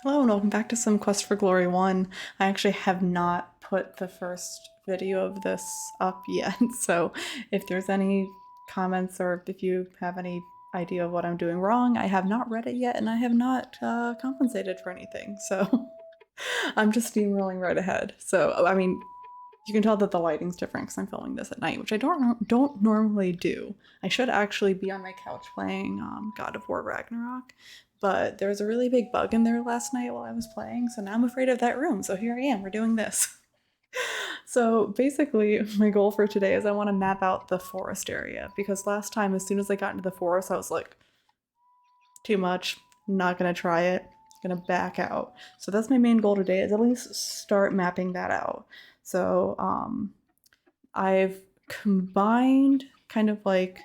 Hello and welcome back to some Quest for Glory 1. I actually have not put the first video of this up yet, so if there's any comments or if you have any idea of what I'm doing wrong, I have not read it yet and I have not compensated for anything, so I'm just steamrolling right ahead. So, I mean, you can tell that the lighting's different because I'm filming this at night, which I don't normally do. I should actually be on my couch playing God of War Ragnarok, but there was a really big bug in there last night while I was playing, so now I'm afraid of that room. So here I am, we're doing this. So basically, my goal for today is I want to map out the forest area, because last time, as soon as I got into the forest, I was like, too much, not gonna try it, gonna back out. So that's my main goal today, is at least start mapping that out. So I've combined kind of like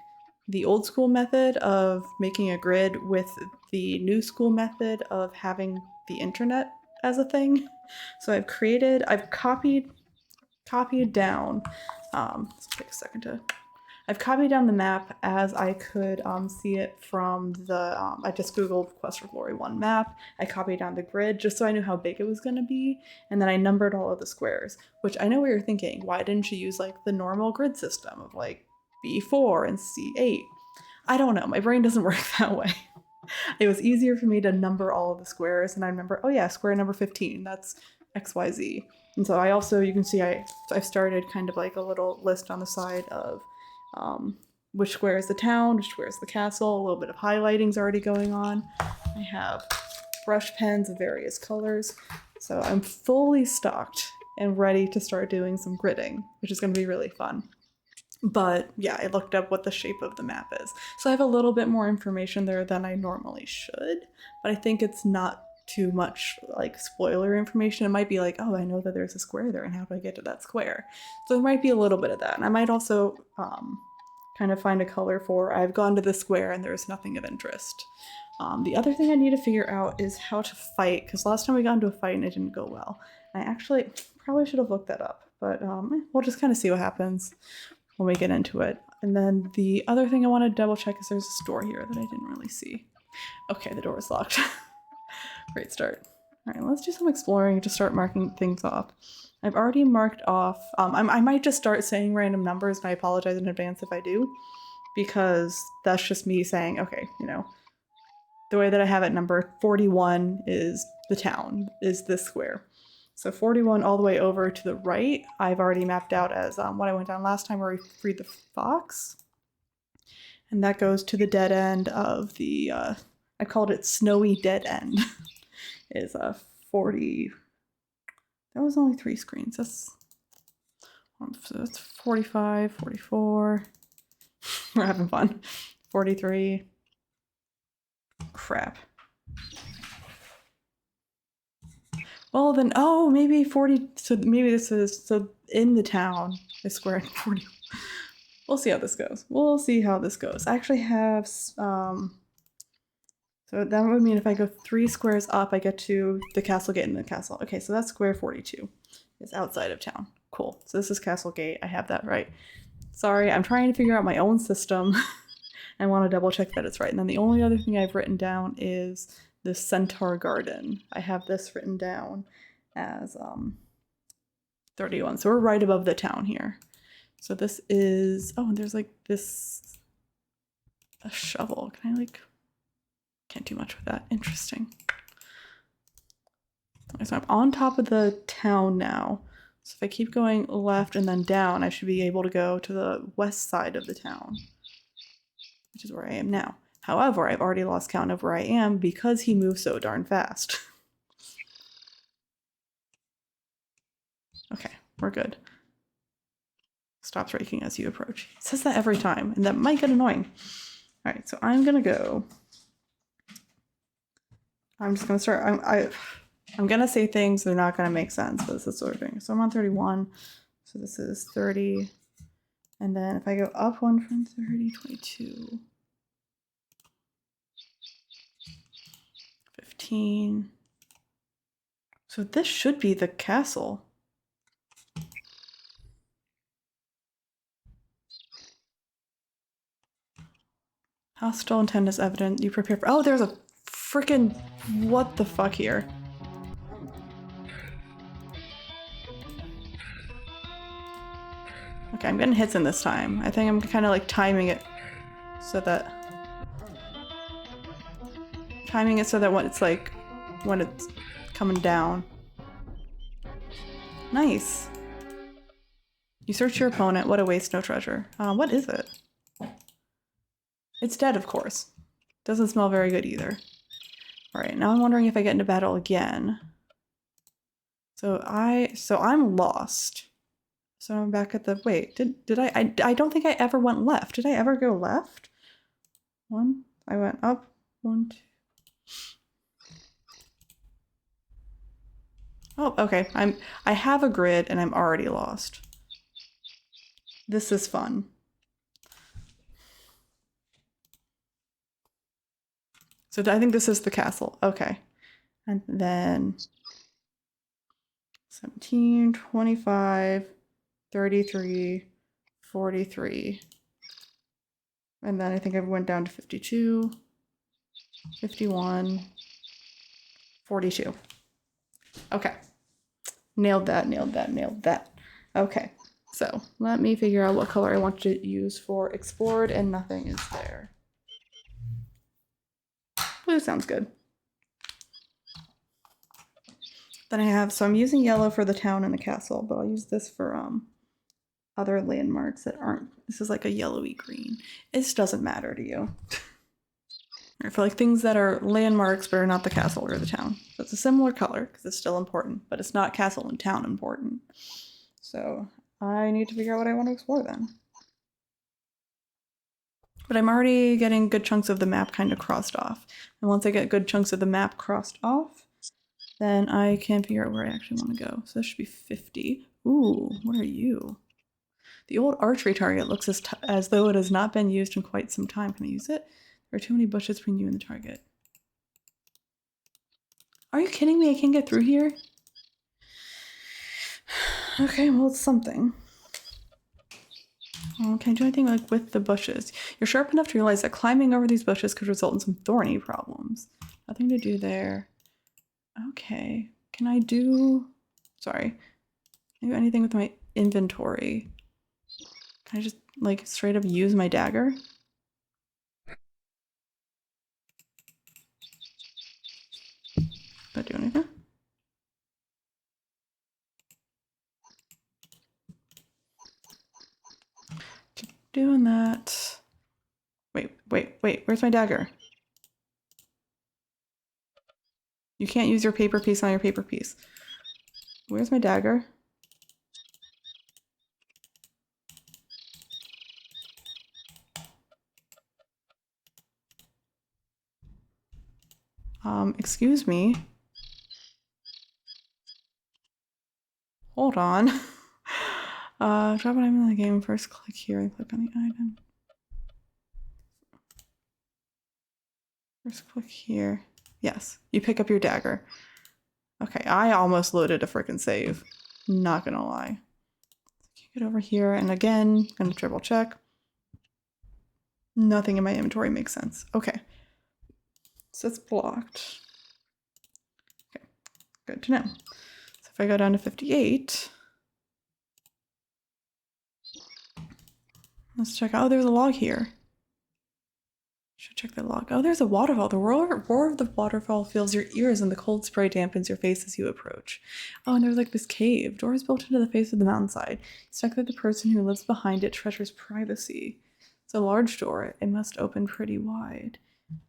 the old school method of making a grid with the new school method of having the internet as a thing. So I've copied down, let's take a second to, I've copied down the map as I could see it from the, I just Googled Quest for Glory 1 map. I copied down the grid just so I knew how big it was going to be. And then I numbered all of the squares, which I know what you're thinking. Why didn't you use like the normal grid system of like B4 and C8? I don't know. My brain doesn't work that way. It was easier for me to number all of the squares. And I remember, oh yeah, square number 15, that's XYZ. And so I also, you can see I've started kind of like a little list on the side of which square is the town, which square is the castle. A little bit of highlighting's already going on. I have brush pens of various colors. So I'm fully stocked and ready to start doing some gridding, which is going to be really fun. But yeah, I looked up what the shape of the map is. So I have a little bit more information there than I normally should, but I think it's not too much like spoiler information. It might be like, oh, I know that there's a square there and how do I get to that square? So there might be a little bit of that. And I might also kind of find a color for I've gone to the square and there's nothing of interest. The other thing I need to figure out is how to fight, because last time we got into a fight and it didn't go well. I actually probably should have looked that up, but we'll just kind of see what happens when we get into it. And then the other thing I want to double check is there's a door here that I didn't really see. Okay, the door is locked. Great start. All right, let's do some exploring to start marking things off. I've already marked off, I might just start saying random numbers, and I apologize in advance if I do, because that's just me saying, okay, you know, the way that I have it numbered, 41 is the town, is this square. So 41 all the way over to the right, I've already mapped out as what I went down last time where we freed the fox. And that goes to the dead end of the, I called it Snowy Dead End, is 40, that was only 3 screens. So that's 45, 44, we're having fun, 43, crap. Well then, oh, maybe 40, so maybe this is, so in the town is square 40. We'll see how this goes. We'll see how this goes. I actually have, so that would mean if I go 3 squares up, I get to the castle gate in the castle. Okay, so that's square 42. It's outside of town. Cool. So this is Castle Gate. I have that right. Sorry, I'm trying to figure out my own system. I want to double check that it's right. And then the only other thing I've written down is the Centaur Garden. I have this written down as 31. So we're right above the town here. So this is, oh, and there's like this, a shovel. Can I like, can't do much with that. Interesting. Okay, so I'm on top of the town now. So if I keep going left and then down, I should be able to go to the west side of the town, which is where I am now. However, I've already lost count of where I am because he moves so darn fast. Okay, we're good. Stops raking as you approach. It says that every time, and that might get annoying. All right, so I'm gonna go. I'm just gonna start. I'm gonna say things that are not gonna make sense, but this is sort of thing. So I'm on 31. So this is 30. And then if I go up one from 30, 22. 15. So this should be the castle. Hostile intent is evident. You prepare for, oh, there's a freaking what the fuck here. Okay, I'm getting hits in this time. I think I'm kind of like timing it so that when it's like when it's coming down. Nice. You search your opponent. What a waste, no treasure. What is it? It's dead, of course. Doesn't smell very good either. Alright, now I'm wondering if I get into battle again. So I'm lost. So I'm back at the, wait, did I don't think I ever went left. Did I ever go left? One, I went up, 1, 2. Oh, okay, I have a grid and I'm already lost. This is fun. So I think this is the castle, okay. And then 17, 25, 33, 43. And then I think I went down to 52, 51, 42. Okay. Nailed that, nailed that, nailed that. Okay. So let me figure out what color I want to use for explored, and nothing is there. Blue sounds good. Then I have, so I'm using yellow for the town and the castle, but I'll use this for other landmarks that aren't, this is like a yellowy green. This doesn't matter to you. Or for like things that are landmarks but are not the castle or the town. So it's a similar color because it's still important, but it's not castle and town important. So I need to figure out what I want to explore then. But I'm already getting good chunks of the map kind of crossed off. And once I get good chunks of the map crossed off, then I can figure out where I actually want to go. So this should be 50. Ooh, what are you? The old archery target looks as though it has not been used in quite some time. Can I use it? There are too many bushes between you and the target. Are you kidding me? I can't get through here? Okay, well, it's something. Oh, can I do anything like with the bushes? You're sharp enough to realize that climbing over these bushes could result in some thorny problems. Nothing to do there. Okay. Can I do... Sorry. Can I do anything with my inventory? Can I just, like, straight up use my dagger? Did I do anything? Keep doing that. Wait. Where's my dagger? You can't use your paper piece on your paper piece. Where's my dagger? Excuse me. Hold on. Drop an item in the game. First click here and click on the item. First click here. Yes, you pick up your dagger. Okay, I almost loaded a frickin' save. Not gonna lie. Get over here, and again, gonna triple check. Nothing in my inventory makes sense. Okay. So it's blocked. Okay, good to know. So if I go down to 58, let's check out. Oh, there's a log here. Should check the log. Oh, there's a waterfall. The roar of the waterfall fills your ears and the cold spray dampens your face as you approach. Oh, and there's like this cave. Doors built into the face of the mountainside. Stuck that the person who lives behind it treasures privacy. It's a large door. It must open pretty wide.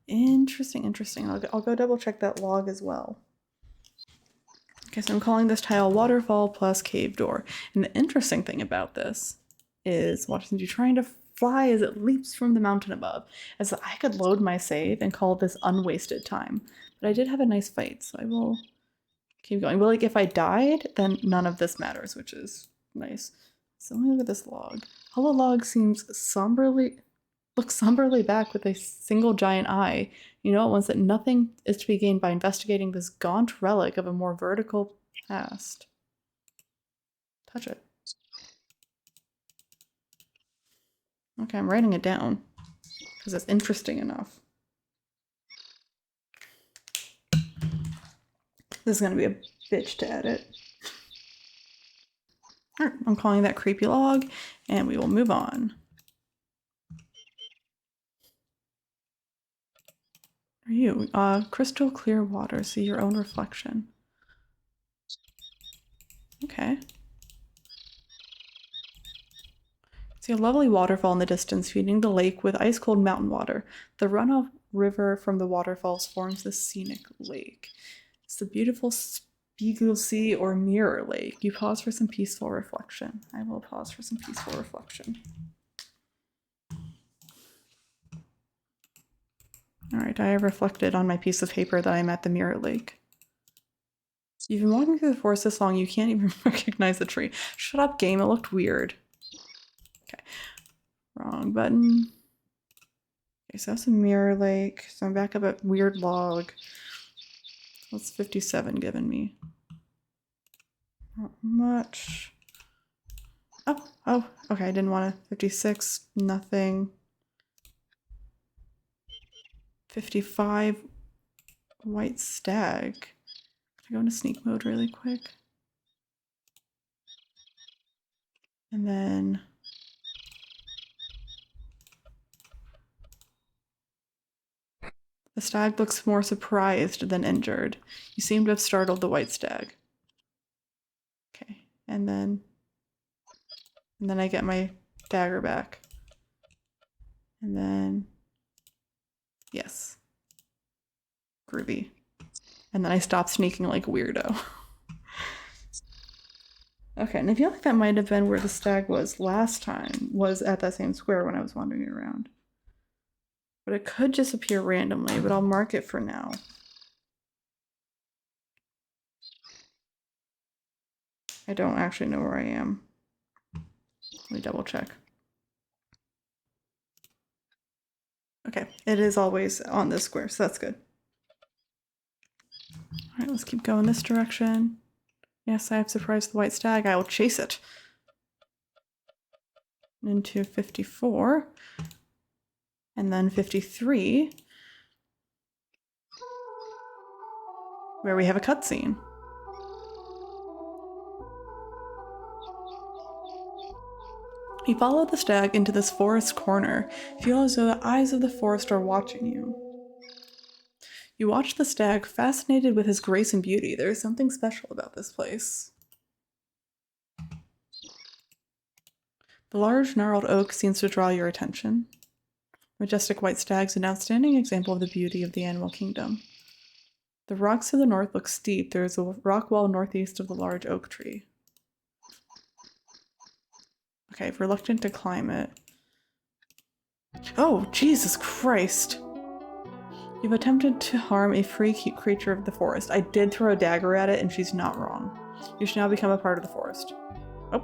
Interesting. I'll go double check that log as well. Okay, so I'm calling this tile waterfall plus cave door. And the interesting thing about this is, watching you trying to fly as it leaps from the mountain above, as I could load my save and call this unwasted time. But I did have a nice fight, so I will keep going. But like if I died, then none of this matters, which is nice. So let me look at this log. Hollow log seems looks somberly back with a single giant eye. You know at once that nothing is to be gained by investigating this gaunt relic of a more vertical past. Touch it. Okay, I'm writing it down because it's interesting enough. This is going to be a bitch to edit. All right, I'm calling that creepy log, and we will move on. Are you? Crystal clear water, see your own reflection. Okay. See a lovely waterfall in the distance feeding the lake with ice-cold mountain water. The runoff river from the waterfalls forms the scenic lake. It's the beautiful Spiegelsee or mirror lake. You pause for some peaceful reflection. I will pause for some peaceful reflection. All right, I have reflected on my piece of paper that I'm at the mirror lake. You've been walking through the forest this long, you can't even recognize the tree. Shut up, game, it looked weird. Okay, wrong button. Okay, so that's a mirror lake. So I'm back up at weird log. What's 57 giving me? Not much. Oh, okay, I didn't want to. 56, nothing. 55, white stag. Can I go into sneak mode really quick? And then the stag looks more surprised than injured. You seem to have startled the white stag. Okay, and then I get my dagger back. And then, yes. Groovy. And then I stop sneaking like a weirdo. Okay, and I feel like that might have been where the stag was last time, was at that same square when I was wandering around. But it could just appear randomly, but I'll mark it for now. I don't actually know where I am. Let me double check. Okay, it is always on this square, so that's good. All right, let's keep going this direction. Yes, I have surprised the white stag. I will chase it. Into 54. And then 53. Where we have a cutscene. You follow the stag into this forest corner. Feel as though the eyes of the forest are watching you. You watch the stag, fascinated with his grace and beauty. There is something special about this place. The large gnarled oak seems to draw your attention. Majestic white stags, an outstanding example of the beauty of the animal kingdom. The rocks to the north look steep. There is a rock wall northeast of the large oak tree. Okay, reluctant to climb it. Oh, Jesus Christ! You've attempted to harm a free creature of the forest. I did throw a dagger at it, and she's not wrong. You should now become a part of the forest. Oh.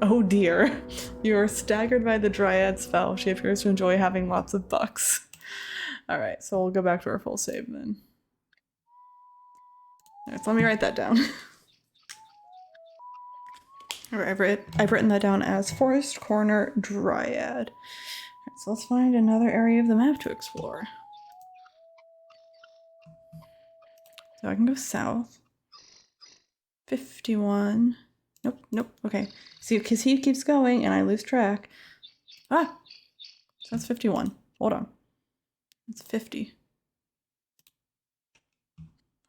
Oh dear. You're staggered by the dryad's spell. She appears to enjoy having lots of bucks. Alright, so we'll go back to our full save then. Alright, so let me write that down. Alright, I've written that down as Forest Corner Dryad. Alright, so let's find another area of the map to explore. So I can go south. 51. Nope, okay. See, because he keeps going and I lose track. Ah! So that's 51. Hold on. It's 50.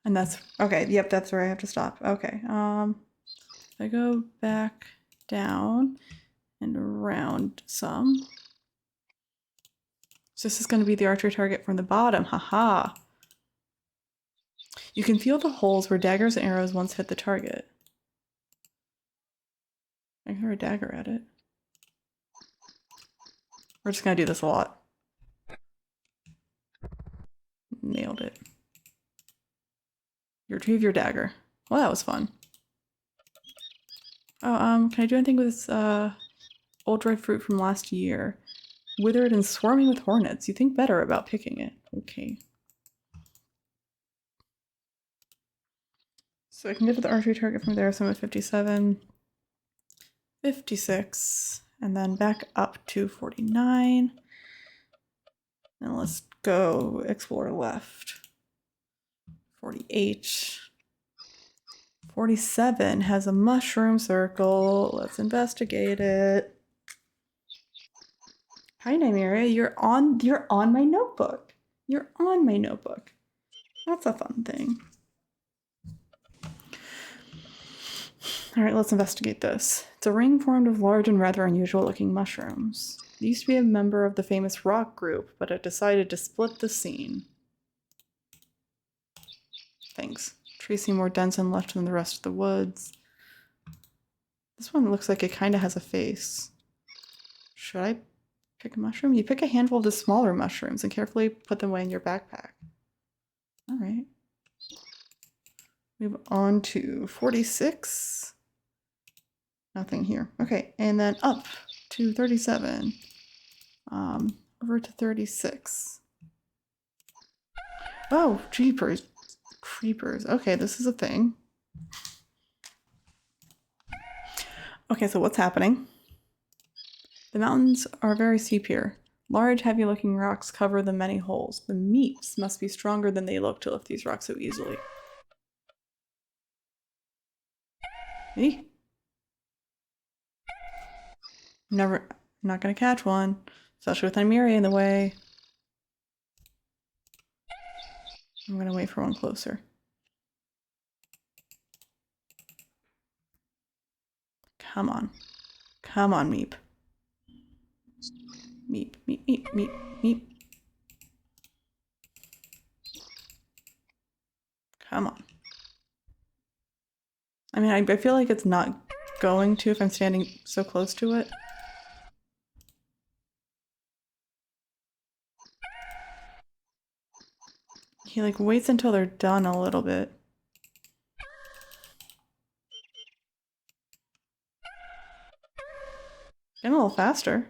And that's, okay, yep, that's where I have to stop. Okay, I go back down and around some. So this is going to be the archery target from the bottom, haha. You can feel the holes where daggers and arrows once hit the target. I can throw a dagger at it. We're just going to do this a lot. Nailed it. You retrieve your dagger. Well, that was fun. Oh, can I do anything with this old dried fruit from last year? Withered and swarming with hornets. You think better about picking it. Okay. So I can get to the archery target from there, so I'm at 57. 56. And then back up to 49. And let's go explore left. 48. 47 has a mushroom circle. Let's investigate it. Hi, Nymeria. You're on my notebook. You're on my notebook. That's a fun thing. All right, let's investigate this. It's a ring formed of large and rather unusual looking mushrooms. It used to be a member of the famous rock group, but it decided to split the scene. Thanks. Trees seem more dense and lush than the rest of the woods. This one looks like it kind of has a face. Should I pick a mushroom? You pick a handful of the smaller mushrooms and carefully put them away in your backpack. All right. Move on to 46. Nothing here. Okay, and then up to 37. Over to 36. Oh, jeepers. Creepers. Okay, this is a thing. Okay, so what's happening? The mountains are very steep here. Large, heavy-looking rocks cover the many holes. The meeps must be stronger than they look to lift these rocks so easily. Me? I'm not gonna catch one, especially with Nymeria in the way. I'm gonna wait for one closer. Come on. Come on, meep. Meep, meep, meep, meep, meep. Come on. I mean, I feel like it's not going to if I'm standing so close to it. He like waits until they're done a little bit. Getting a little faster.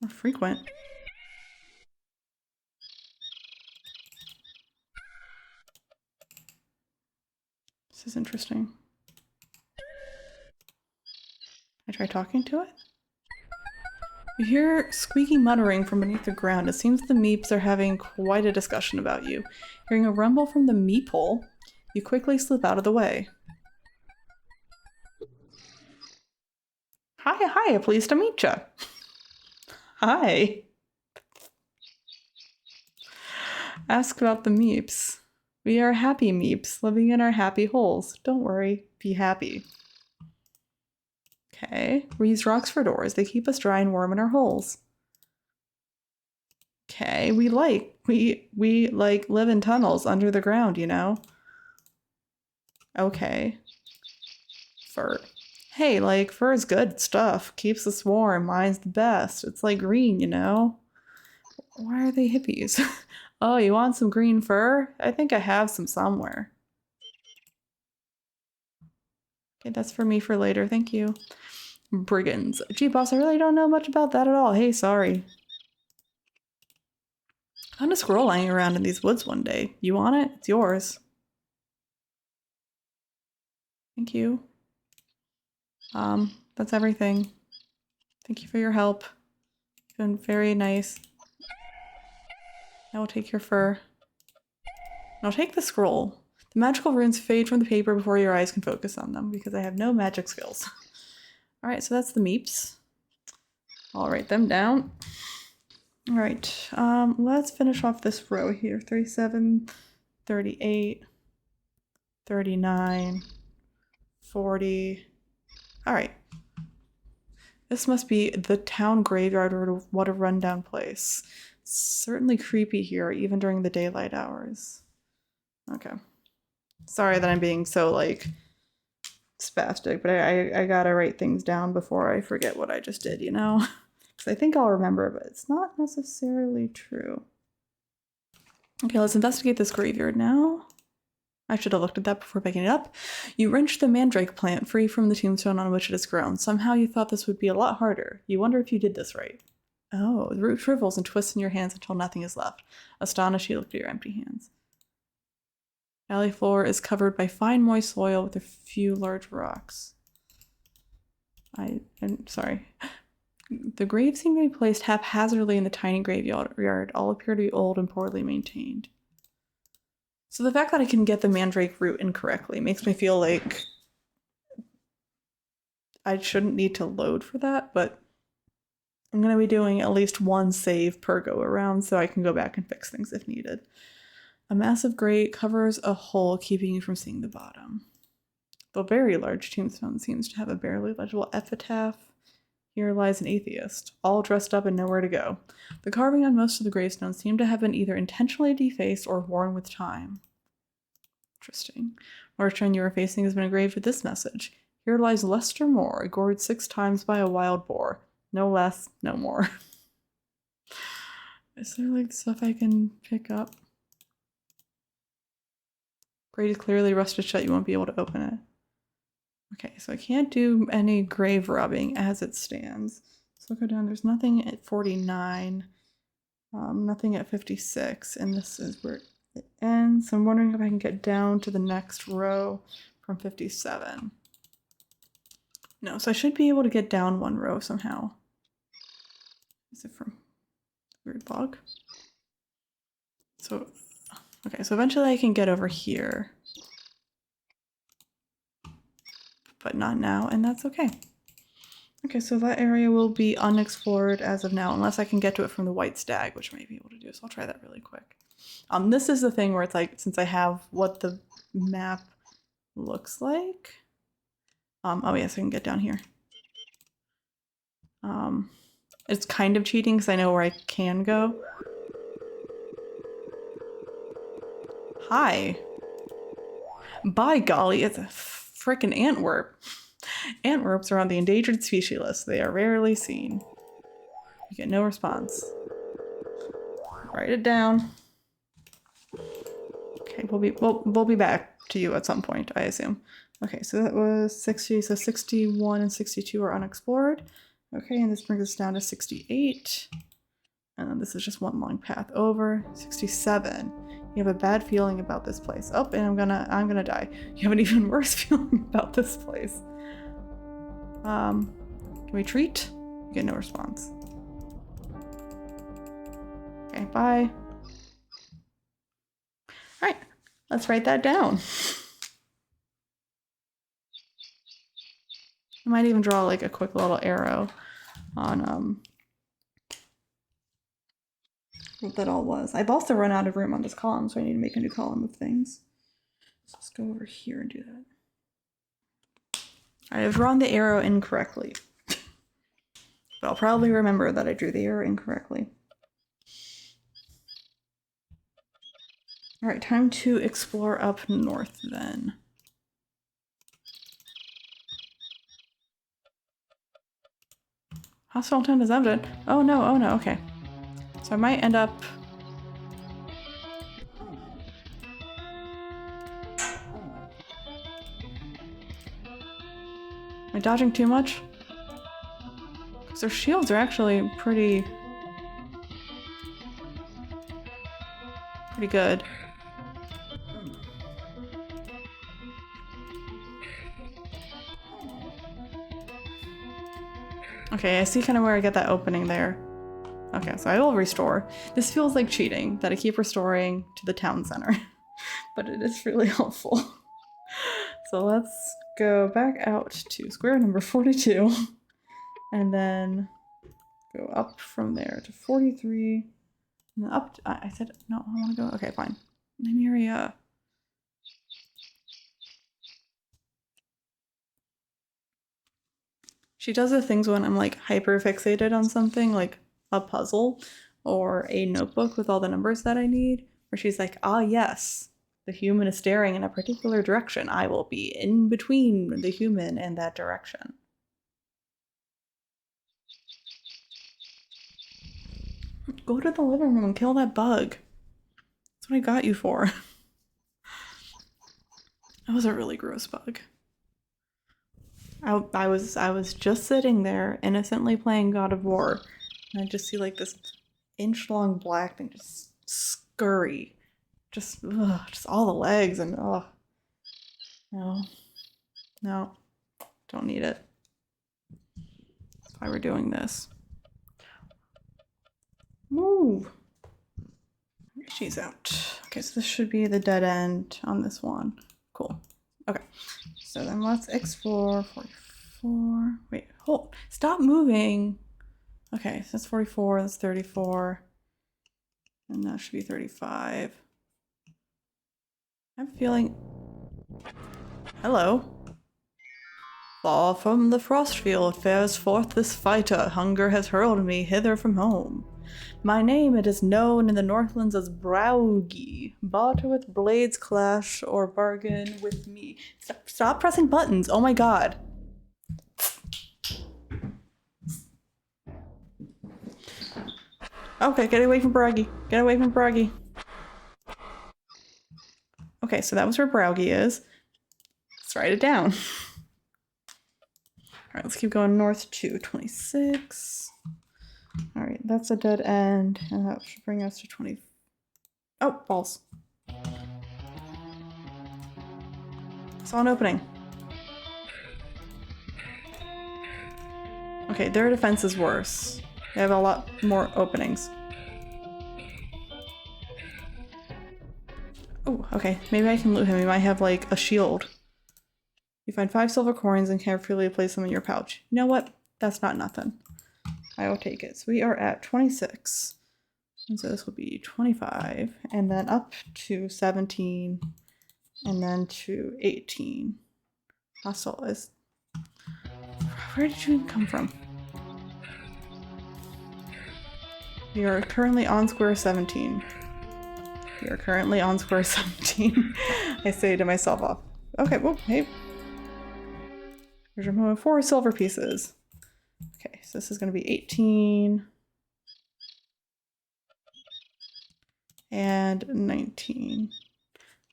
More frequent. This is interesting. I try talking to it? You hear squeaky muttering from beneath the ground. It seems the meeps are having quite a discussion about you. Hearing a rumble from the meep hole, you quickly slip out of the way. Hi, pleased to meet ya. Hi. Ask about the meeps. We are happy meeps, living in our happy holes. Don't worry, be happy. Okay, we use rocks for doors. They keep us dry and warm in our holes. Okay, we like live in tunnels under the ground, you know? Okay. Fur. Hey, like, fur is good stuff. Keeps us warm. Mine's the best. It's like green, you know? Why are they hippies? Oh, you want some green fur? I think I have some somewhere. Okay, that's for me for later. Thank you. Brigands. Gee, boss, I really don't know much about that at all. Hey, sorry. I found a squirrel lying around in these woods one day. You want it? It's yours. Thank you. That's everything. Thank you for your help. You've been very nice. I will take your fur. I'll take the scroll. The magical runes fade from the paper before your eyes can focus on them because I have no magic skills. Alright, so that's the meeps. I'll write them down. Alright, let's finish off this row here. 37, 38, 39, 40. Alright. This must be the town graveyard or what a rundown place. It's certainly creepy here, even during the daylight hours. Okay. Sorry that I'm being so, like, spastic, but I gotta write things down before I forget what I just did, you know? Because I think I'll remember, but it's not necessarily true. Okay, let's investigate this graveyard now. I should have looked at that before picking it up. You wrenched the mandrake plant free from the tombstone on which it has grown. Somehow you thought this would be a lot harder. You wonder if you did this right. Oh, the root shrivels and twists in your hands until nothing is left. Astonished, you look at your empty hands. Valley floor is covered by fine moist soil with a few large rocks. I'm sorry. The graves seem to be placed haphazardly in the tiny graveyard. All appear to be old and poorly maintained. So the fact that I can get the mandrake root incorrectly makes me feel like I shouldn't need to load for that, but I'm going to be doing at least one save per go around so I can go back and fix things if needed. A massive grate covers a hole, keeping you from seeing the bottom. The very large tombstone seems to have a barely legible epitaph. Here lies an atheist, all dressed up and nowhere to go. The carving on most of the gravestones seem to have been either intentionally defaced or worn with time. Interesting. Marchand you are facing has been engraved with this message. Here lies Lester Moore, gored 6 times by a wild boar. No less, no more. Is there like stuff I can pick up? Grate is clearly rusted shut, you won't be able to open it. Okay, so I can't do any grave robbing as it stands. So I'll go down, there's nothing at 49, nothing at 56, and this is where it ends. So I'm wondering if I can get down to the next row from 57. No, so I should be able to get down 1 row somehow. Is it from weird log? So, okay, so eventually I can get over here. But not now, and that's okay. Okay, so that area will be unexplored as of now, unless I can get to it from the white stag, which I may be able to do, so I'll try that really quick. This is the thing where it's like, since I have what the map looks like. Oh yes, I can get down here. It's kind of cheating because I know where I can go. Hi. By golly, it's a frickin' Antwerp. Antwerps are on the endangered species list. They are rarely seen. You get no response. Write it down. Okay, we'll be back to you at some point, I assume. Okay, so that was 60, so 61 and 62 are unexplored. Okay, and this brings us down to 68. And then this is just one long path over. 67. You have a bad feeling about this place. Oh, and I'm gonna die. You have an even worse feeling about this place. Can we treat? You get no response. Okay, bye. Alright, let's write that down. I might even draw like a quick little arrow on what that all was. I've also run out of room on this column, so I need to make a new column of things. So let's go over here and do that. I've drawn the arrow incorrectly. But I'll probably remember that I drew the arrow incorrectly. Alright, time to explore up north then. Hostile intent is evident. Oh no, okay. So I might end up... Am I dodging too much? Because their shields are actually pretty good. Okay, I see kind of where I get that opening there. Okay, so I will restore. This feels like cheating, that I keep restoring to the town center. But it is really helpful. So let's go back out to square number 42. And then go up from there to 43. And then up to, I said, no, I want to go. Okay, fine. Nymeria. She does the things when I'm like hyper fixated on something, like a puzzle or a notebook with all the numbers that I need, where she's like, ah, yes, the human is staring in a particular direction. I will be in between the human and that direction. Go to the living room and kill that bug. That's what I got you for. That was a really gross bug. I was just sitting there innocently playing God of War, and I just see like this inch-long black thing just scurry, just all the legs, and no, don't need it. That's why we're doing this. Woo! She's out. Okay, so this should be the dead end on this one. Cool. Okay, so then let's explore 44. Wait, hold. Stop moving. Okay, so that's 44, that's 34. And that should be 35. I'm feeling... Hello. Far from the Frostfield fares forth this fighter. Hunger has hurled me hither from home. My name it is known in the Northlands as Braugi. Barter with blades clash or bargain with me. Stop pressing buttons. Oh my god. Okay, get away from Braugi. Get away from Braugi. Okay, so that was where Braugi is. Let's write it down. Alright, let's keep going north to 26. Alright, that's a dead end, and that should bring us to 20. Oh, balls. Saw an opening. Okay, their defense is worse. They have a lot more openings. Oh, okay. Maybe I can loot him. He might have, like, a shield. You find 5 silver coins and carefully place them in your pouch. You know what? That's not nothing. I will take it. So we are at 26. And so this will be 25. And then up to 17. And then to 18. Hostile is... Where did you even come from? We are currently on square 17. We are currently on square 17. I say to myself off. Okay, well, hey. There's 4 silver pieces. Okay, so this is going to be 18. And 19.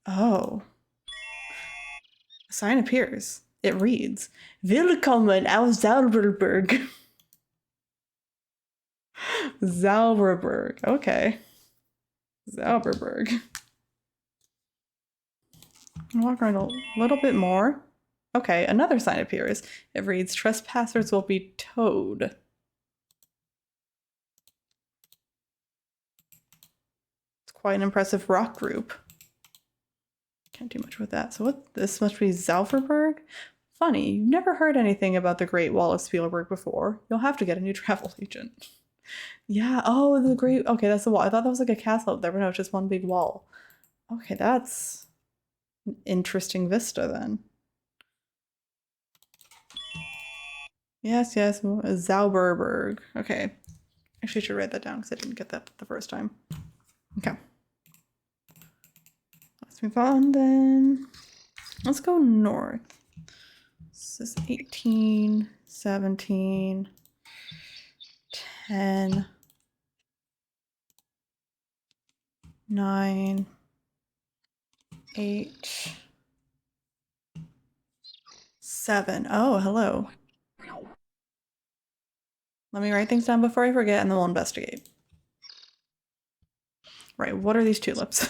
Oh. A sign appears. It reads, Willkommen aus Zauberberg. Zauberberg. Okay. Zauberberg. I'll walk around a little bit more. Okay, another sign appears. It reads, Trespassers will be towed. It's quite an impressive rock group. Can't do much with that. So what? This must be Zauberberg? Funny, you've never heard anything about the Great Wall of Spielburg before. You'll have to get a new travel agent. Yeah, oh, the great... Okay, that's the wall. I thought that was like a castle up there, but no, it's just one big wall. Okay, that's an interesting vista then. Yes, yes, Zauberberg. Okay. Actually, I should write that down because I didn't get that the first time. Okay. Let's move on then. Let's go north. This is 18, 17, 10, 9, 8, 7. Oh, hello. Let me write things down before I forget and then we'll investigate. Right, what are these tulips?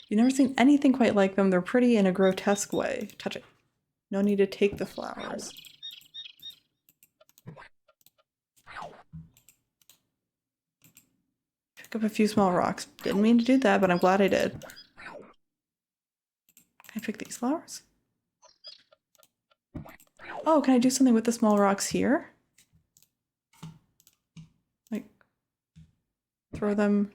You've never seen anything quite like them. They're pretty in a grotesque way. Touch it. No need to take the flowers. Pick up a few small rocks. Didn't mean to do that, but I'm glad I did. Can I pick these flowers? Oh, can I do something with the small rocks here? Like, throw them...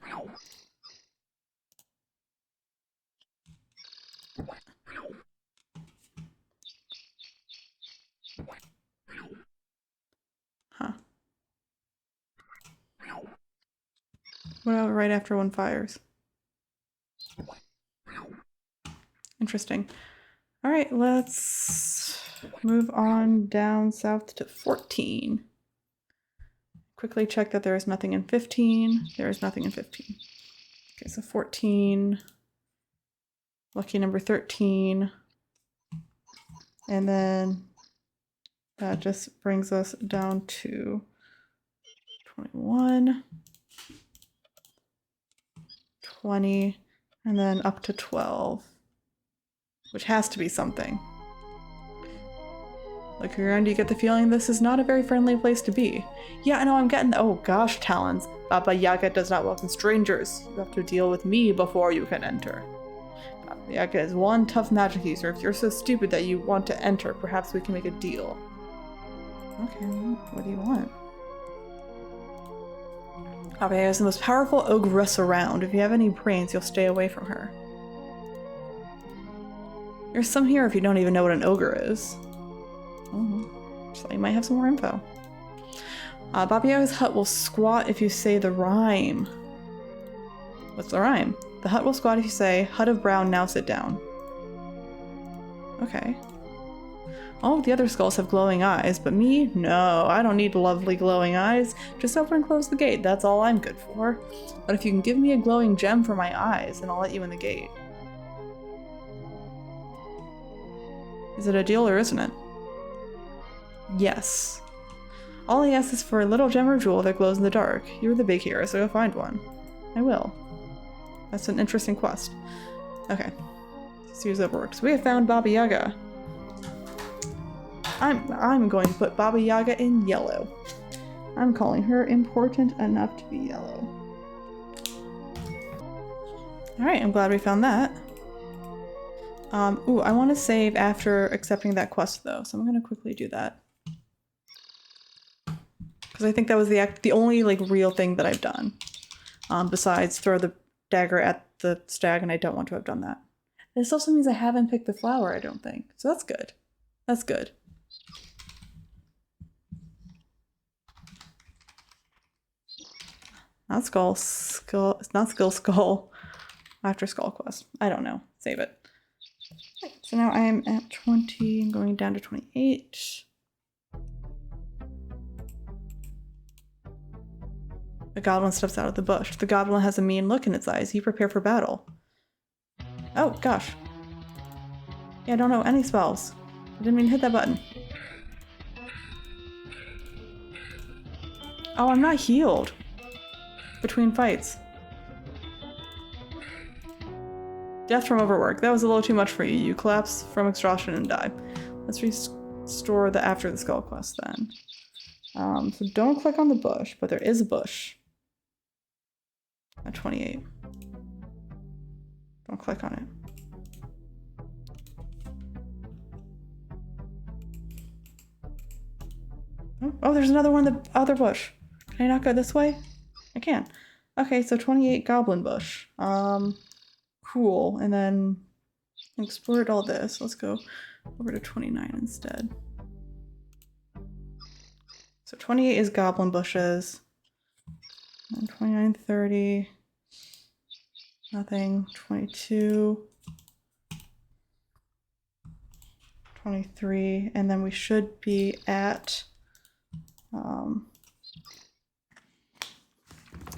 Huh. What about right after one fires? Interesting. All right, let's move on down south to 14. Quickly check that there is nothing in 15. There is nothing in 15. Okay, so 14. Lucky number 13. And then that just brings us down to 21, 20, and then up to 12, which has to be something. Looking around, you get the feeling this is not a very friendly place to be. Yeah, I know, I'm getting oh gosh, Talons. Baba Yaga does not welcome strangers. You have to deal with me before you can enter. Baba Yaga is one tough magic user. If you're so stupid that you want to enter, perhaps we can make a deal. Okay, what do you want? Baba Yaga is the most powerful ogress around. If you have any brains, you'll stay away from her. There's some here if you don't even know what an ogre is. So you might have some more info. Baba Yaga's hut will squat if you say the rhyme. What's the rhyme? The hut will squat if you say, hut of brown, now sit down. Okay. All of the other skulls have glowing eyes, but me? No, I don't need lovely glowing eyes. Just open and close the gate, that's all I'm good for. But if you can give me a glowing gem for my eyes, then I'll let you in the gate. Is it a deal or isn't it? Yes. All he asks is for a little gem or jewel that glows in the dark. You're the big hero, so go find one. I will. That's an interesting quest. Okay. Let's see if that works. We have found Baba Yaga. I'm going to put Baba Yaga in yellow. I'm calling her important enough to be yellow. Alright, I'm glad we found that. Ooh, I want to save after accepting that quest though, so I'm gonna quickly do that. Because I think that was the only like real thing that I've done. Besides throw the dagger at the stag, and I don't want to have done that. This also means I haven't picked the flower, I don't think. So that's good. That's good. Not skull. It's not skull. After skull quest. I don't know. Save it. So now I am at 20, I'm going down to 28. A goblin steps out of the bush. The goblin has a mean look in its eyes. You prepare for battle. Oh, gosh. Yeah, I don't know any spells. I didn't mean to hit that button. Oh, I'm not healed. Between fights. Death from overwork. That was a little too much for you. You collapse from exhaustion and die. Let's restore the after the skull quest then. So don't click on the bush, but there is a bush. At 28. Don't click on it. Oh, there's another one in the other bush. Can I not go this way? I can. Okay, so 28 goblin bush. Cool. And then explored all this. Let's go over to 29 instead. So 28 is goblin bushes. And 29, 30. Nothing. 22. 23. And then we should be at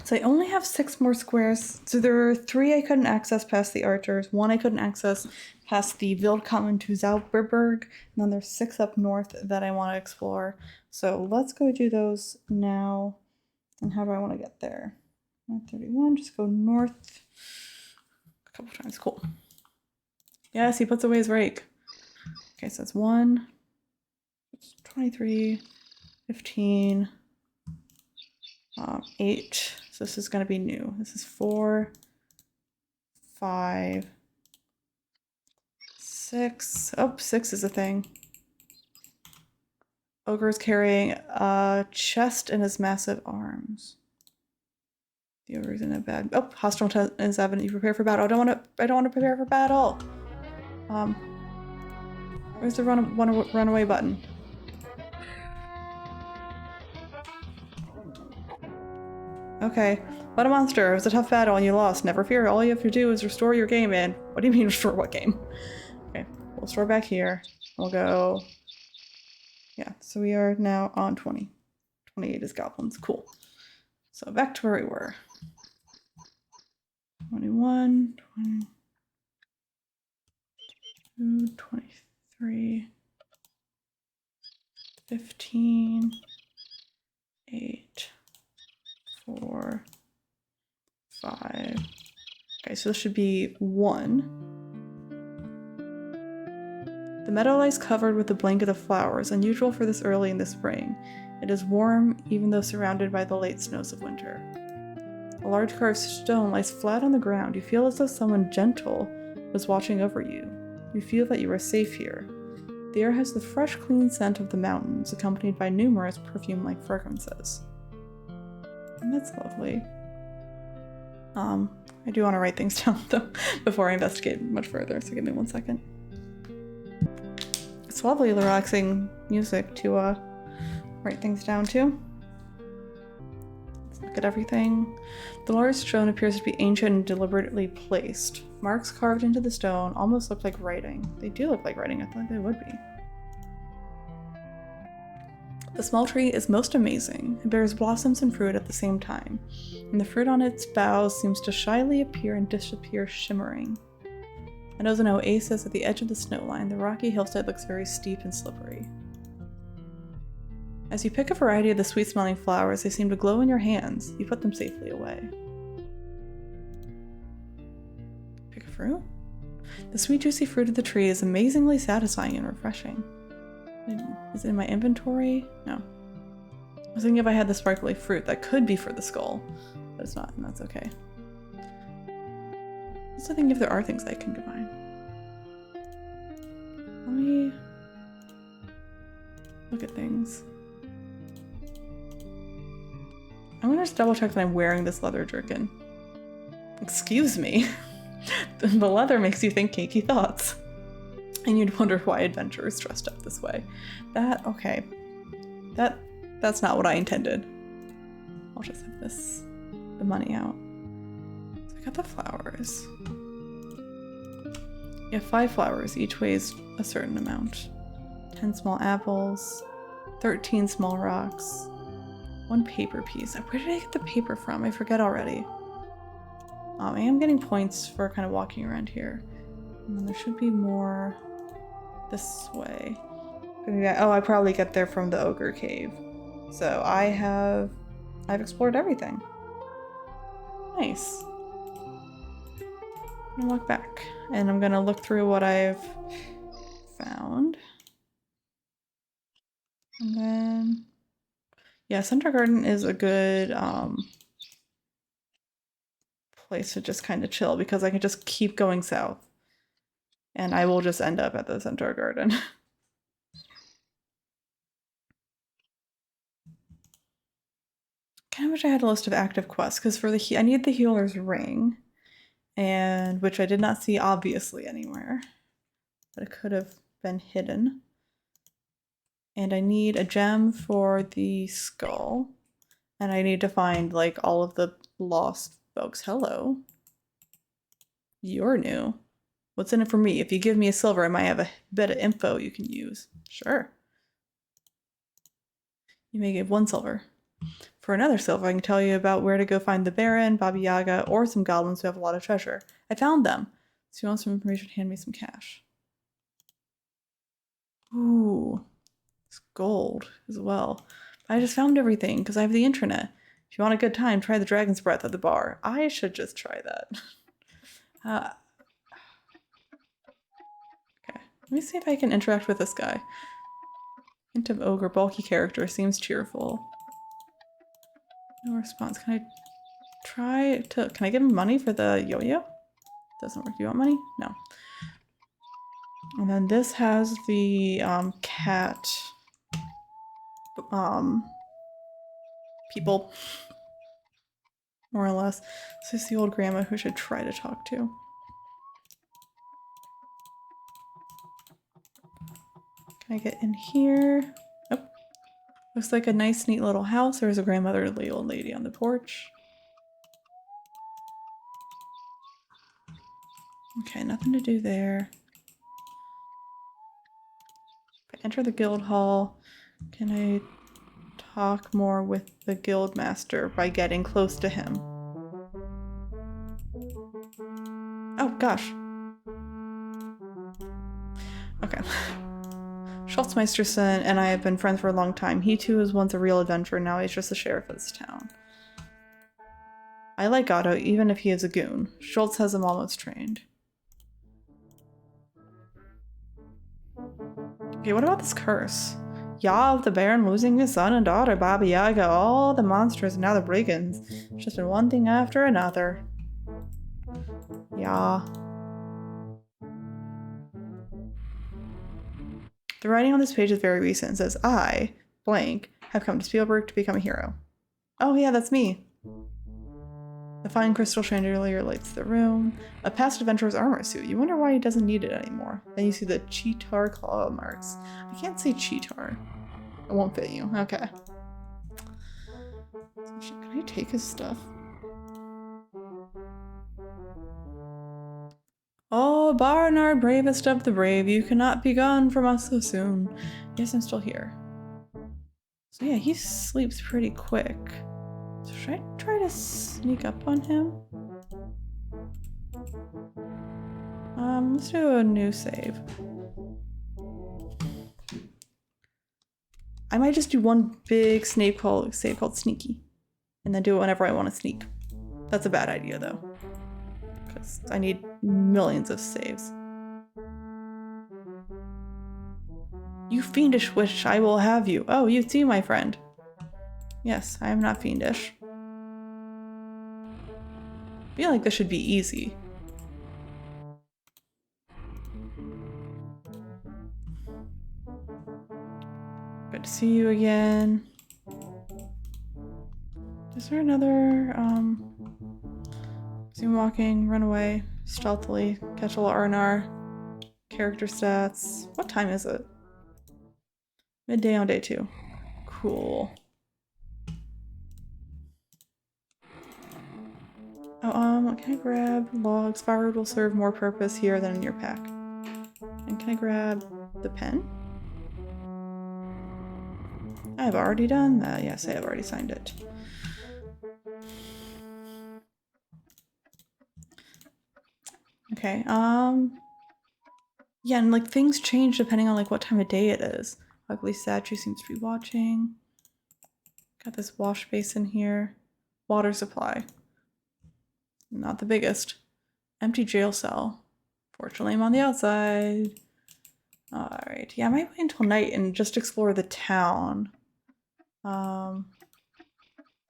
so I only have 6 more squares. So there are 3 I couldn't access past the archers, 1 I couldn't access past the Willkommen to Spielburg, and then there's 6 up north that I want to explore. So let's go do those now. And how do I want to get there? 131, just go north a couple times. Cool. Yes, he puts away his rake. Okay, so that's 1, 23, 15, 8. So this is going to be new. This is 4, 5, 6. Oh, 6 is a thing. Ogre is carrying a chest in his massive arms. The ogre is in a bad. Oh, hostile intent is evident. You prepare for battle. I don't want to prepare for battle. Where's the runaway button? Okay. What a monster. It was a tough battle and you lost. Never fear. All you have to do is restore your game in. What do you mean restore what game? Okay. We'll store back here. We'll go. Yeah. So we are now on 20. 28 is goblins. Cool. So back to where we were. 21, 22, 23, 15, 8, 4, 5. Okay, so this should be 1. The The meadow lies covered with a blanket of flowers, unusual for this early in the spring. It is warm, even though surrounded by the late snows of winter. A large carved stone lies flat on the ground. You feel as though someone gentle was watching over you. You feel that you are safe here. The air has the fresh, clean scent of the mountains, accompanied by numerous perfume-like fragrances. And that's lovely. I do want to write things down, though, before I investigate much further, so give me 1 second. It's lovely, relaxing music to write things down to. Let's look at everything. The large stone appears to be ancient and deliberately placed. Marks carved into the stone almost look like writing. They do look like writing, I thought they would be. The small tree is most amazing. It bears blossoms and fruit at the same time, and the fruit on its boughs seems to shyly appear and disappear shimmering. It has an oasis at the edge of the snowline. The rocky hillside looks very steep and slippery. As you pick a variety of the sweet-smelling flowers, they seem to glow in your hands. You put them safely away. Pick a fruit? The sweet, juicy fruit of the tree is amazingly satisfying and refreshing. Is it in my inventory? No. I was thinking if I had the sparkly fruit, that could be for the skull, but it's not, and that's okay. I was thinking if there are things I can combine. Let me look at things. I'm gonna just double check that I'm wearing this leather jerkin. Excuse me. The leather makes you think kinky thoughts. And you'd wonder why adventurers dressed up this way. Okay. That's not what I intended. I'll just have the money out. So I got the flowers. You have 5 flowers, each weighs a certain amount. 10 small apples, 13 small rocks, 1 paper piece. Where did I get the paper from? I forget already. I am getting points for kind of walking around here. And then there should be more this way. I probably get there from the ogre cave. So I've explored everything. Nice. I'm gonna walk back and I'm gonna look through what I've found. And then, yeah, Center Garden is a good place to just kind of chill because I can just keep going south. And I will just end up at the Centaur Garden. Kind of wish I had a list of active quests, because for I need the healer's ring, and which I did not see obviously anywhere, but it could have been hidden. And I need a gem for the skull, and I need to find like all of the lost folks. Hello. You're new. What's in it for me? If you give me a silver, I might have a bit of info you can use. Sure. You may give 1 silver. For another silver, I can tell you about where to go find the Baron, Baba Yaga, or some goblins who have a lot of treasure. I found them. So if you want some information, hand me some cash. Ooh. It's gold as well. I just found everything because I have the internet. If you want a good time, try the Dragon's Breath at the bar. I should just try that. Okay, let me see if I can interact with this guy. Hint of ogre, bulky character, seems cheerful. No response. Can I give him money for the yo-yo? Doesn't work. Do you want money? No. And then this has the cat people, more or less. This is the old grandma who should try to talk to. Can I get in here? Oh, looks like a nice, neat little house. There's a grandmotherly old lady on the porch. Okay, nothing to do there. If I enter the guild hall, can I talk more with the guild master by getting close to him? Oh gosh. Okay. Schultzmeisterson and I have been friends for a long time. He too was once a real adventurer, now he's just the sheriff of this town. I like Otto, even if he is a goon. Schultz has him almost trained. Okay, what about this curse? Yaw of the Baron losing his son and daughter, Baba Yaga, all the monsters, and now the brigands. Just been one thing after another. Yeah. The writing on this page is very recent. It says, I, blank, have come to Spielberg to become a hero. Oh yeah, that's me. The fine crystal chandelier lights the room. A past adventurer's armor suit. You wonder why he doesn't need it anymore. Then you see the cheetar claw marks. I can't say cheetar. It won't fit you. Okay. Can I take his stuff? Oh, Barnard, bravest of the brave, you cannot be gone from us so soon. Yes, I'm still here. So yeah, he sleeps pretty quick. So should I try to sneak up on him? Let's do a new save. I might just do one big save called Sneaky, and then do it whenever I want to sneak. That's a bad idea though, because I need millions of saves. You fiendish witch, I will have you. Oh, you too, my friend. Yes, I am not fiendish. I feel like this should be easy. Good to see you again. Is there another, zoom walking, run away, stealthily, catch a R&R, character stats. What time is it? Midday on day 2. Cool. Oh, can I grab logs? Firewood will serve more purpose here than in your pack. And can I grab the pen? I've already done that. Yes, I have already signed it. Okay, yeah, and like things change depending on like what time of day it is. Ugly statue seems to be watching. Got this wash basin here. Water supply. Not the biggest. Empty jail cell. Fortunately, I'm on the outside. Alright, yeah, I might wait until night and just explore the town.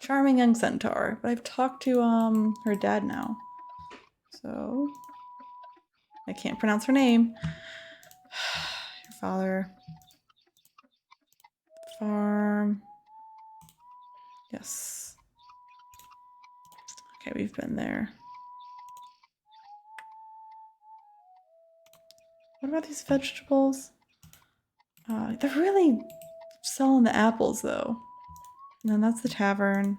Charming young centaur, but I've talked to her dad now. So I can't pronounce her name. Your father. Farm. Yes. Okay, we've been there. What about these vegetables? They're really selling the apples though. And then that's the tavern and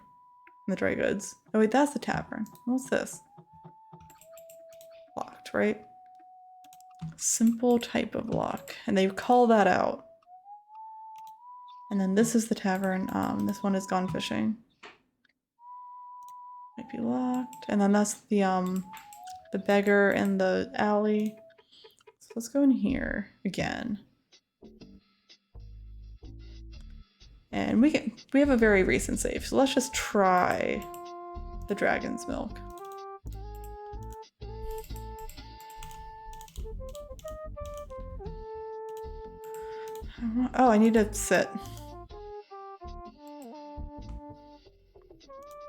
the dry goods. Oh wait, that's the tavern. What's this? Locked, right? Simple type of lock. And they call that out. And then this is the tavern. This one is gone fishing. Might be locked. And then that's the beggar in the alley. So let's go in here again. And we have a very recent save, so let's just try the dragon's milk. Oh, I need to sit.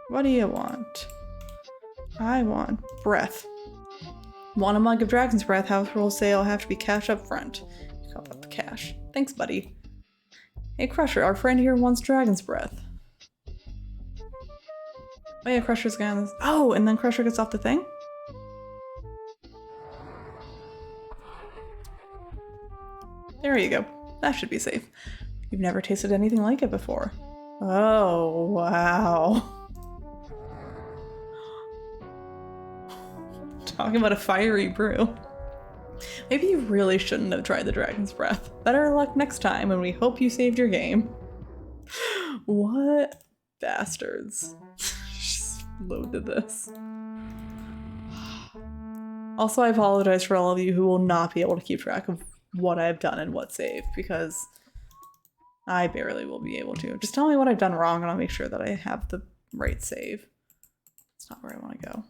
What do you want? I want breath. Want a mug of dragon's breath? House rules say I'll have to be cash up front. Call up the cash. Thanks, buddy. Hey, Crusher, our friend here wants dragon's breath. Oh yeah, Crusher's gonna... Oh, and then Crusher gets off the thing? There you go. That should be safe. You've never tasted anything like it before. Oh, wow. Talking about a fiery brew. Maybe you really shouldn't have tried the dragon's breath. Better luck next time, and we hope you saved your game. What bastards. Just loaded this. Also, I apologize for all of you who will not be able to keep track of what I've done and what saved, because I barely will be able to. Just tell me what I've done wrong and I'll make sure that I have the right save. It's not where I want to go.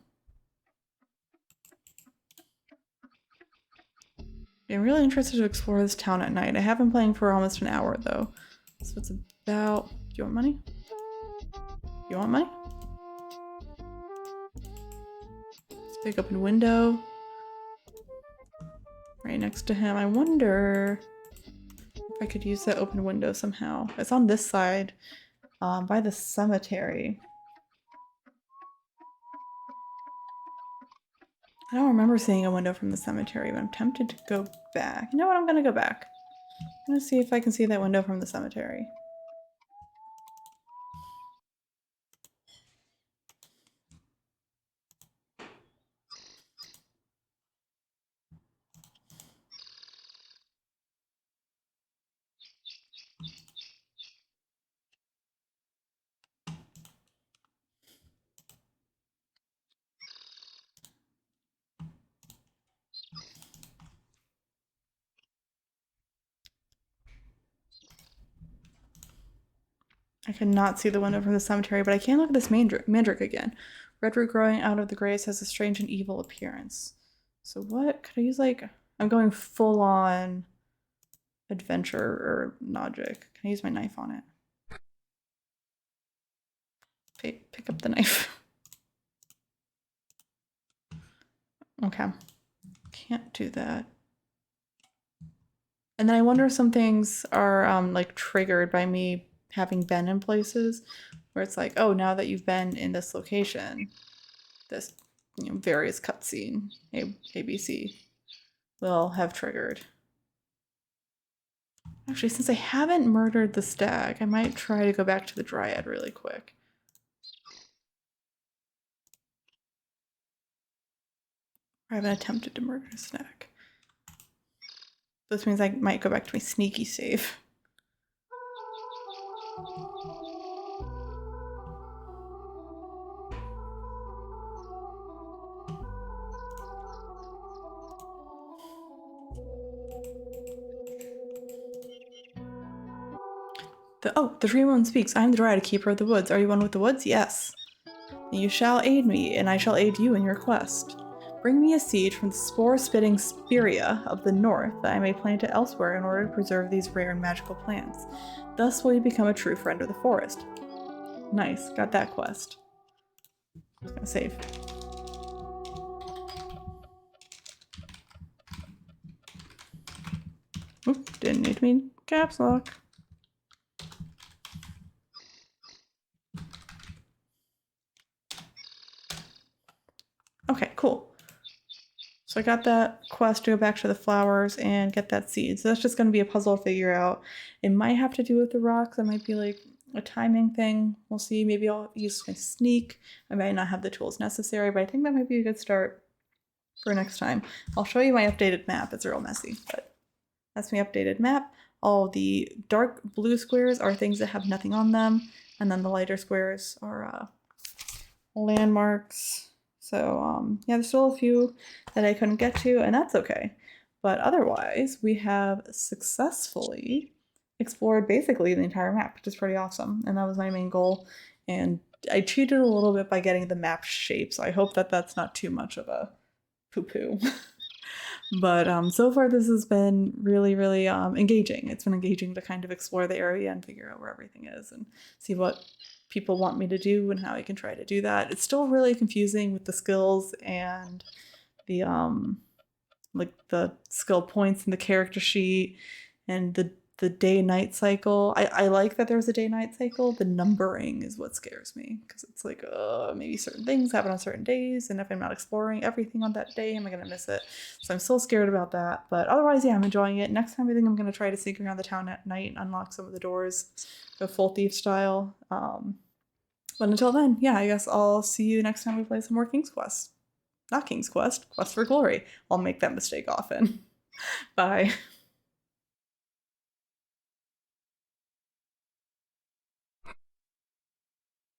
I'm really interested to explore this town at night. I have been playing for almost an hour though. So it's about... Do you want money? You want money? This big open window. Right next to him. I wonder if I could use that open window somehow. It's on this side, by the cemetery. I don't remember seeing a window from the cemetery, but I'm tempted to go back. You know what? I'm gonna go back. I'm gonna see if I can see that window from the cemetery. I cannot see the window from the cemetery, but I can look at this mandrake again. Red root growing out of the graves has a strange and evil appearance. So what could I use? Like, I'm going full on adventure or logic. Can I use my knife on it? Pick up the knife. Okay. Can't do that. And then I wonder if some things are like triggered by me having been in places where it's like, oh, now that you've been in this location, this various cutscene ABC will have triggered. Actually, since I haven't murdered the stag, I might try to go back to the dryad really quick. I haven't attempted to murder a stag. This means I might go back to my sneaky save. The Dream One speaks. I am the Dryad, keeper of the woods. Are you one with the woods? Yes. You shall aid me, and I shall aid you in your quest. Bring me a seed from the spore-spitting Spirea of the north that I may plant it elsewhere in order to preserve these rare and magical plants. Thus will you become a true friend of the forest. Nice, got that quest. Just gonna save. Oop, didn't need to mean caps lock. Okay, cool. So I got that quest to go back to the flowers and get that seed. So that's just going to be a puzzle to figure out. It might have to do with the rocks. It might be like a timing thing. We'll see. Maybe I'll use my sneak. I might not have the tools necessary, but I think that might be a good start for next time. I'll show you my updated map. It's real messy, but that's my updated map. All the dark blue squares are things that have nothing on them, and then the lighter squares are landmarks. So yeah, there's still a few that I couldn't get to, and that's okay. But otherwise, we have successfully explored basically the entire map, which is pretty awesome. And that was my main goal. And I cheated a little bit by getting the map shape, so I hope that that's not too much of a poo-poo. But so far this has been really, really engaging. It's been engaging to kind of explore the area and figure out where everything is and see what people want me to do and how I can try to do that. It's still really confusing with the skills and the like the skill points in the character sheet and the day-night cycle. I like that there's a day-night cycle. The numbering is what scares me because it's like maybe certain things happen on certain days, and if I'm not exploring everything on that day, am I gonna miss it? So I'm still scared about that, but otherwise, yeah, I'm enjoying it. Next time I think I'm gonna try to sneak around the town at night and unlock some of the doors, go full thief style. But until then, yeah, I guess I'll see you next time we play some more King's Quest. Not King's Quest, Quest for Glory. I'll make that mistake often. Bye.